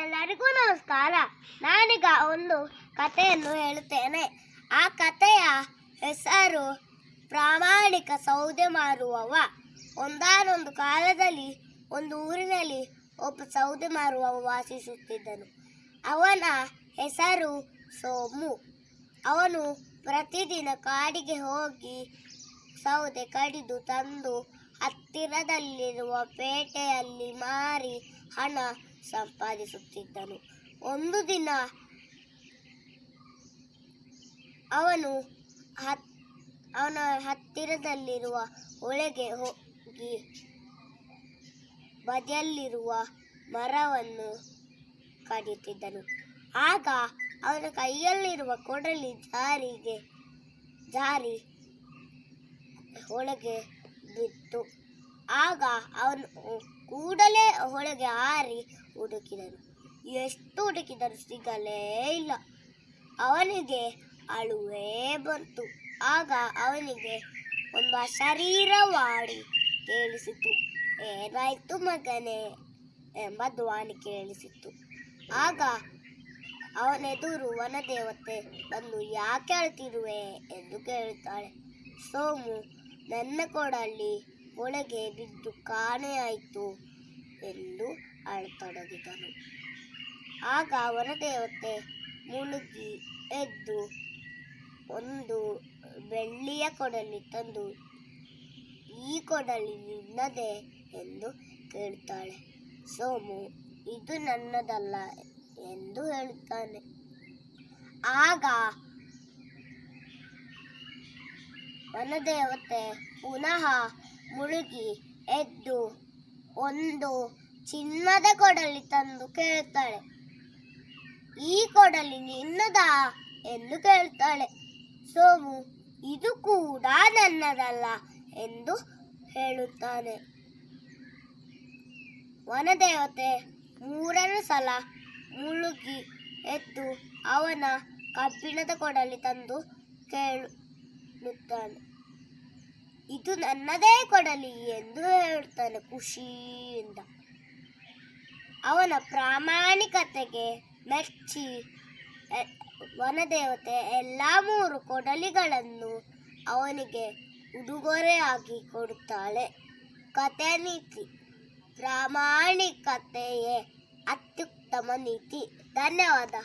ಎಲ್ಲರಿಗೂ ನಮಸ್ಕಾರ. ನಾನೀಗ ಒಂದು ಕಥೆಯನ್ನು ಹೇಳುತ್ತೇನೆ. ಆ ಕಥೆಯ ಹೆಸರು ಪ್ರಾಮಾಣಿಕ ಸೌದೆ ಮಾರುವವ. ಒಂದಾನೊಂದು ಕಾಲದಲ್ಲಿ ಒಂದು ಊರಿನಲ್ಲಿ ಒಬ್ಬ ಸೌದೆ ಮಾರುವವ ವಾಸಿಸುತ್ತಿದ್ದನು. ಅವನ ಹೆಸರು ಸೋಮು. ಅವನು ಪ್ರತಿದಿನ ಕಾಡಿಗೆ ಹೋಗಿ ಸೌದೆ ಕಡಿದು ತಂದು ಹತ್ತಿರದಲ್ಲಿರುವ ಪೇಟೆಯಲ್ಲಿ ಮಾರಿ ಹಣ ಸಂಪಾದಿಸುತ್ತಿದ್ದನು. ಒಂದು ದಿನ ಅವನ ಹತ್ತಿರದಲ್ಲಿರುವ ಹೊಳೆಗೆ ಹೋಗಿ ಬದಿಯಲ್ಲಿರುವ ಮರವನ್ನು ಕಡಿಯುತ್ತಿದ್ದನು. ಆಗ ಅವನ ಕೈಯಲ್ಲಿರುವ ಕೊಡಲಿ ಜಾರಿ ಹೊಳೆಗೆ ಬಿತ್ತು. ಆಗ ಅವನು ಕೂಡಲೇ ಹೊಳೆಗೆ ಹಾರಿ ಹುಡುಕಿದನು. ಎಷ್ಟು ಹುಡುಕಿದರೂ ಸಿಗಲೇ ಇಲ್ಲ. ಅವನಿಗೆ ಅಳುವೇ ಬಂತು. ಆಗ ಅವನಿಗೆ ಒಂದು ಅಶರೀರವಾಣಿ ಕೇಳಿಸಿತು. ಏನಾಯ್ತು ಮಗನೇ ಎಂಬ ಧ್ವನಿ ಕೇಳಿಸಿತು. ಆಗ ಅವನೆದುರು ವನದೇವತೆ ಬಂದು ಯಾಕೆ ಅಳ್ತಿರುವೆ ಎಂದು ಕೇಳುತ್ತಾಳೆ. ಸೋಮು, ನನ್ನ ಕೊಡಲಿ ಒಳಗೆ ಬಿದ್ದು ಕಾಣೆಯಾಯಿತು ಎಂದು ಅಳತೊಡಗಿದನು. ಆಗ ವನದೇವತೆ ಮುಳುಗಿ ಎದ್ದು ಒಂದು ಬೆಳ್ಳಿಯ ಕೊಡಲಿ ತಂದು, ಈ ಕೊಡಲಿ ನಿನ್ನದೇ ಎಂದು ಕೇಳುತ್ತಾಳೆ. ಸೋಮು, ಇದು ನನ್ನದಲ್ಲ ಎಂದು ಹೇಳುತ್ತಾನೆ. ಆಗ ವನದೇವತೆ ಪುನಃ ಮುಳುಗಿ ಎದ್ದು ಒಂದು ಚಿನ್ನದ ಕೊಡಲಿ ತಂದು ಕೇಳುತ್ತಾಳೆ. ಈ ಕೊಡಲಿ ನಿನ್ನದಾ ಎಂದು ಕೇಳುತ್ತಾಳೆ. ಸೋಮು, ಇದು ಕೂಡ ನನ್ನದಲ್ಲ ಎಂದು ಹೇಳುತ್ತಾನೆ. ವನದೇವತೆ ಮೂರನೇ ಸಲ ಮುಳುಗಿ ಎದ್ದು ಅವನ ಕಬ್ಬಿಣದ ಕೊಡಲಿ ತಂದು ಕೇಳುತ್ತಾನೆ. ಇದು ನನ್ನದೇ ಕೊಡಲಿ ಎಂದು ಹೇಳುತ್ತಾನೆ ಖುಷಿಯಿಂದ. ಅವನ ಪ್ರಾಮಾಣಿಕತೆಗೆ ಮೆಚ್ಚಿ ವನದೇವತೆ ಎಲ್ಲ 3 ಕೊಡಲಿಗಳನ್ನು ಅವನಿಗೆ ಉಡುಗೊರೆಯಾಗಿ ಕೊಡುತ್ತಾಳೆ. ಕಥೆಯ ನೀತಿ: ಪ್ರಾಮಾಣಿಕತೆಯೇ ಅತ್ಯುತ್ತಮ ನೀತಿ. ಧನ್ಯವಾದ.